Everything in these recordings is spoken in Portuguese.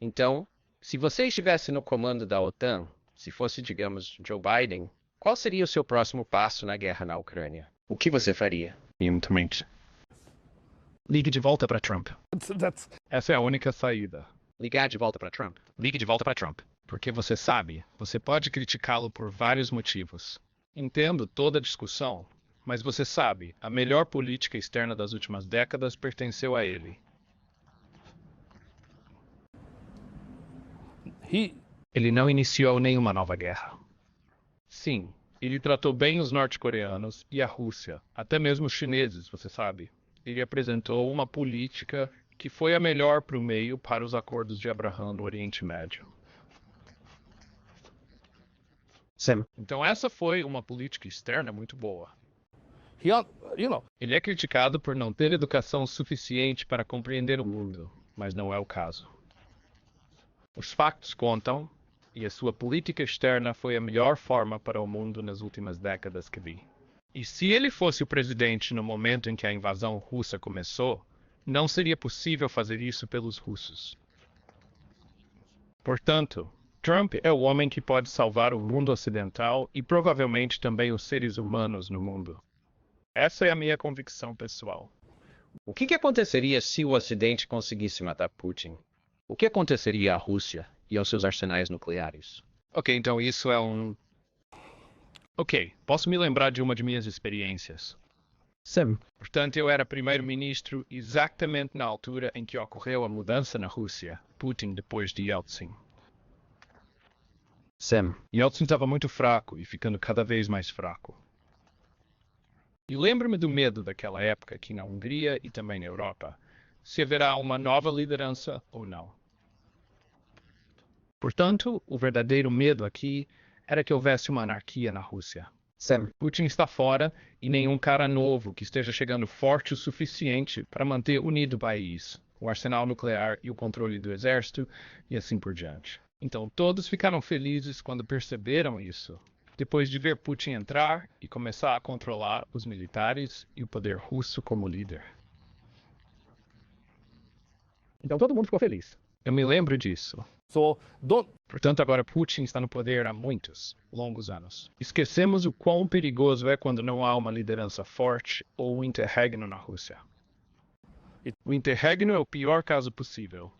Então, se você estivesse no comando da OTAN, se fosse, digamos, Joe Biden, qual seria o seu próximo passo na guerra na Ucrânia? O que você faria? Imediatamente. Ligue de volta para Trump. Essa é a única saída. Ligar de volta para Trump? Ligue de volta para Trump. Porque você sabe, você pode criticá-lo por vários motivos. Entendo toda a discussão, mas você sabe, a melhor política externa das últimas décadas pertenceu a ele. Ele não iniciou nenhuma nova guerra. Sim, ele tratou bem os norte-coreanos e a Rússia, até mesmo os chineses, você sabe. Ele apresentou uma política que foi a melhor para o meio para os acordos de Abraham no Oriente Médio. Sim. Então essa foi uma política externa muito boa. Ele é criticado por não ter educação suficiente para compreender o mundo, mas não é o caso. Os factos contam, e a sua política externa foi a melhor forma para o mundo nas últimas décadas que vi. E se ele fosse o presidente no momento em que a invasão russa começou, não seria possível fazer isso pelos russos. Portanto, Trump é o homem que pode salvar o mundo ocidental e provavelmente também os seres humanos no mundo. Essa é a minha convicção pessoal. O que aconteceria se o Ocidente conseguisse matar Putin? O que aconteceria à Rússia e aos seus arsenais nucleares? Ok, então isso é um... Ok, posso me lembrar de uma de minhas experiências. Sim. Portanto, eu era primeiro-ministro exatamente na altura em que ocorreu a mudança na Rússia, Putin depois de Yeltsin. Sim. Yeltsin estava muito fraco e ficando cada vez mais fraco. E lembro-me do medo daquela época aqui na Hungria e também na Europa, se haverá uma nova liderança ou não. Portanto, o verdadeiro medo aqui era que houvesse uma anarquia na Rússia. Sim. Putin está fora e nenhum cara novo que esteja chegando forte o suficiente para manter unido o país, o arsenal nuclear e o controle do exército e assim por diante. Então todos ficaram felizes quando perceberam isso, depois de ver Putin entrar e começar a controlar os militares e o poder russo como líder. Então todo mundo ficou feliz. Eu me lembro disso. Portanto, agora Putin está no poder há muitos, longos anos. Esquecemos o quão perigoso é quando não há uma liderança forte ou um interregno na Rússia. O interregno é o pior caso possível.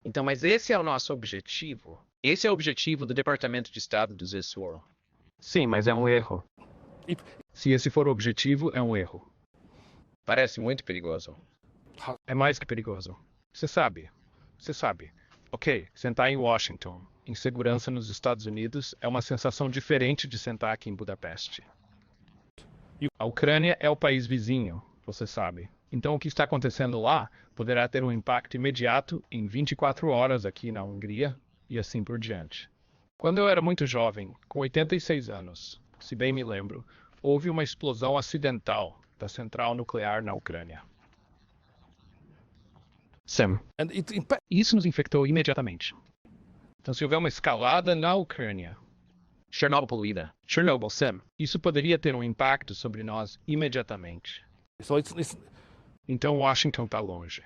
Então, mas esse é o nosso objetivo. Esse é o objetivo do Departamento de Estado do Zesworo. Sim, mas é um erro. Se esse for o objetivo, é um erro. Parece muito perigoso. É mais que perigoso. Você sabe. Ok, sentar em Washington, em segurança nos Estados Unidos, é uma sensação diferente de sentar aqui em Budapeste. A Ucrânia é o país vizinho, você sabe. Então o que está acontecendo lá poderá ter um impacto imediato em 24 horas aqui na Hungria e assim por diante. Quando eu era muito jovem, com 86 anos, se bem me lembro, houve uma explosão acidental da central nuclear na Ucrânia. Sim. Isso nos infectou imediatamente. Então, se houver uma escalada na Ucrânia, Chernobyl poluída. Chernobyl, sim, isso poderia ter um impacto sobre nós imediatamente. Então, Washington está longe.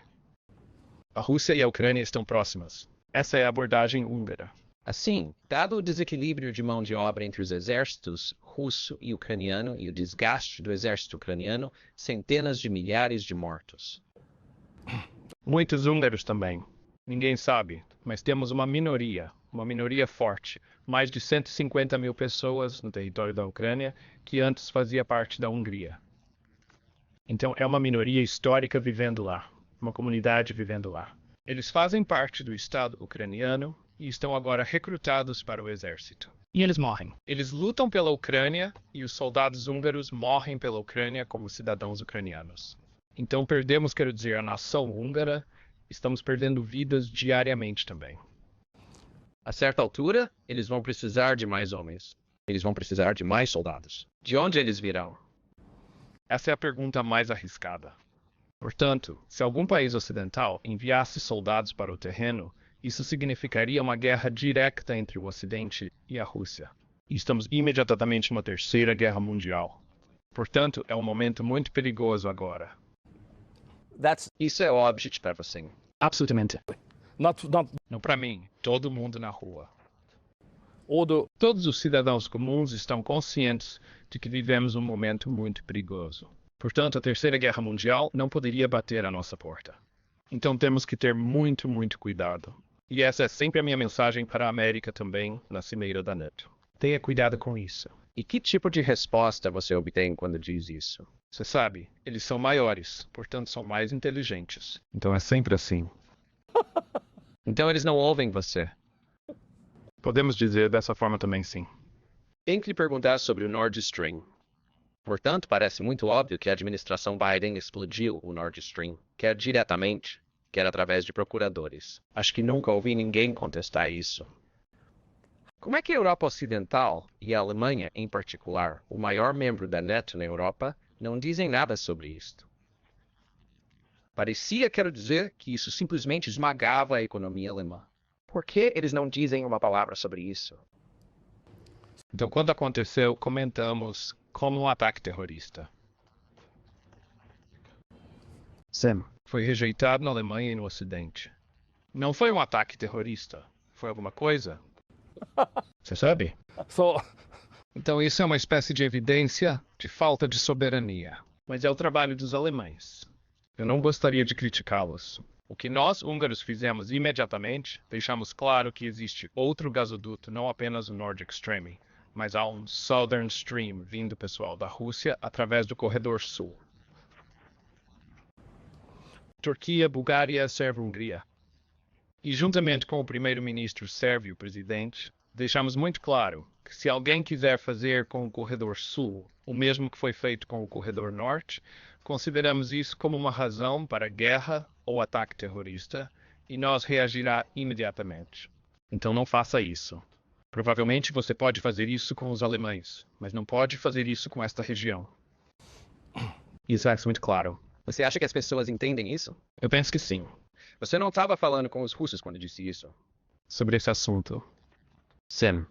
A Rússia e a Ucrânia estão próximas. Essa é a abordagem húngara. Assim, dado o desequilíbrio de mão de obra entre os exércitos russo e ucraniano e o desgaste do exército ucraniano, centenas de milhares de mortos. Muitos húngaros também. Ninguém sabe, mas temos uma minoria forte, mais de 150 mil pessoas no território da Ucrânia, que antes fazia parte da Hungria. Então é uma minoria histórica vivendo lá, uma comunidade vivendo lá. Eles fazem parte do Estado ucraniano e estão agora recrutados para o exército. E eles morrem. Eles lutam pela Ucrânia e os soldados húngaros morrem pela Ucrânia como cidadãos ucranianos. Então perdemos, quero dizer, a nação húngara, estamos perdendo vidas diariamente também. A certa altura, eles vão precisar de mais homens. Eles vão precisar de mais soldados. De onde eles virão? Essa é a pergunta mais arriscada. Portanto, se algum país ocidental enviasse soldados para o terreno, isso significaria uma guerra direta entre o Ocidente e a Rússia. E estamos imediatamente numa terceira guerra mundial. Portanto, é um momento muito perigoso agora. Isso é óbvio para você. Absolutamente. Não para mim, todo mundo na rua. all the Todos os cidadãos comuns estão conscientes de que vivemos um momento muito perigoso. Portanto, a Terceira Guerra Mundial não poderia bater à nossa porta. Então temos que ter muito, muito cuidado. E essa é sempre a minha mensagem para a América também, na cimeira da NATO. Tenha cuidado com isso. E que tipo de resposta você obtém quando diz isso? Você sabe, eles são maiores, portanto são mais inteligentes. Então é sempre assim. Então eles não ouvem você. Podemos dizer dessa forma também, sim. Tenho que lhe perguntar sobre o Nord Stream. Portanto, parece muito óbvio que a administração Biden explodiu o Nord Stream, quer diretamente, quer através de procuradores. Acho que nunca ouvi ninguém contestar isso. Como é que a Europa Ocidental, e a Alemanha em particular, o maior membro da NATO na Europa, não dizem nada sobre isto? Parecia, quero dizer, que isso simplesmente esmagava a economia alemã. Por que eles não dizem uma palavra sobre isso? Então, quando aconteceu, comentamos como um ataque terrorista. Sam, Foi rejeitado na Alemanha e no Ocidente. Não foi um ataque terrorista. Foi alguma coisa? Você sabe? so Então isso é uma espécie de evidência de falta de soberania. Mas é o trabalho dos alemães. Eu não gostaria de criticá-los. O que nós, húngaros, fizemos imediatamente, deixamos claro que existe outro gasoduto, não apenas o Nord Stream, mas há um Southern Stream vindo pessoal da Rússia através do Corredor Sul. Turquia, Bulgária, Sérvia-Hungria. E juntamente com o primeiro-ministro sérvio, presidente, deixamos muito claro que se alguém quiser fazer com o Corredor Sul o mesmo que foi feito com o Corredor Norte, consideramos isso como uma razão para guerra ou ataque terrorista e nós reagirá imediatamente. Então não faça isso. Provavelmente você pode fazer isso com os alemães, mas não pode fazer isso com esta região. Isso é muito claro. você acha que as pessoas entendem isso? Eu penso que sim, Você não estava falando com os russos quando disse isso. sobre esse assunto. Sam,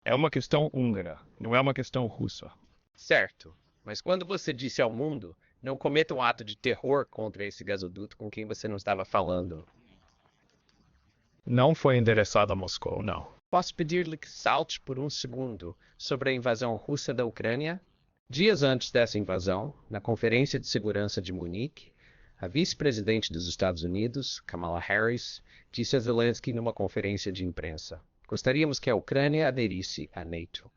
É uma questão húngara, não é uma questão russa. certo. Mas quando você disse ao mundo, não cometa um ato de terror contra esse gasoduto com quem você não estava falando. Não foi endereçado a Moscou, não. Posso pedir-lhe que salte por um segundo sobre a invasão russa da Ucrânia? Dias antes dessa invasão, na Conferência de Segurança de Munique, a vice-presidente dos Estados Unidos, Kamala Harris, disse a Zelensky numa conferência de imprensa: gostaríamos que a Ucrânia aderisse à NATO.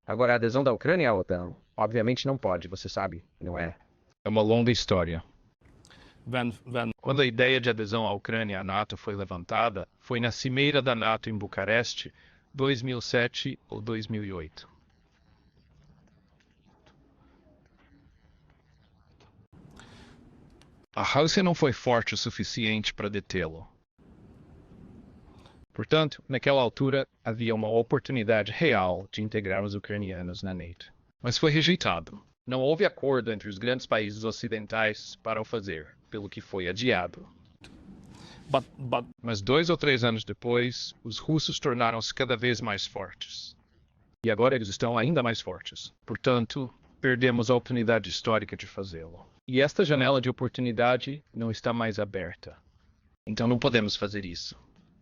Agora, a adesão da Ucrânia à OTAN, obviamente não pode, você sabe, não é? É uma longa história. when Quando a ideia de adesão à Ucrânia à NATO foi levantada, foi na Cimeira da NATO em Bucareste, 2007 ou 2008. A Rússia não foi forte o suficiente para detê-lo. Portanto, naquela altura, havia uma oportunidade real de integrar os ucranianos na NATO. Mas foi rejeitado. Não houve acordo entre os grandes países ocidentais para o fazer, pelo que foi adiado. but Mas 2 ou 3 anos depois, os russos tornaram-se cada vez mais fortes. E agora eles estão ainda mais fortes. Portanto, perdemos a oportunidade histórica de fazê-lo. E esta janela de oportunidade não está mais aberta. Então não podemos fazer isso.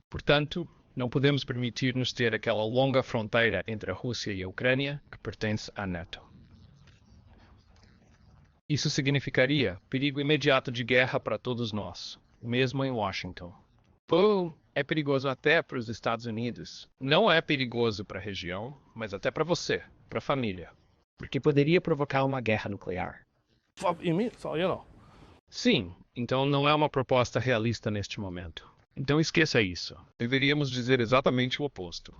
Portanto, não podemos permitir-nos ter aquela longa fronteira entre a Rússia e a Ucrânia que pertence à NATO. Isso significaria perigo imediato de guerra para todos nós, mesmo em Washington. É perigoso até para os Estados Unidos. Não é perigoso para a região, mas até para você, para a família. Porque poderia provocar uma guerra nuclear. you mean so Sim, então não é uma proposta realista neste momento. Então esqueça isso. Deveríamos dizer exatamente o oposto.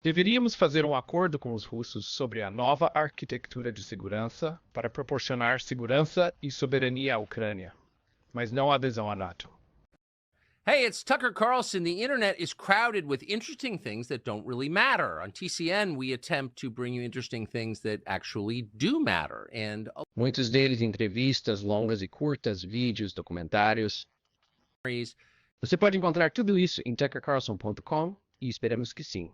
Deveríamos fazer um acordo com os russos sobre a nova arquitetura de segurança para proporcionar segurança e soberania à Ucrânia, mas não adesão à NATO. Hey, it's Tucker Carlson. The internet is crowded with interesting things that don't really matter. On TCN, we attempt to bring you interesting things that actually do matter. And Muitos deles entrevistas longas e curtas, vídeos, documentários. Você pode encontrar tudo isso em tuckercarlson.com e esperamos que sim.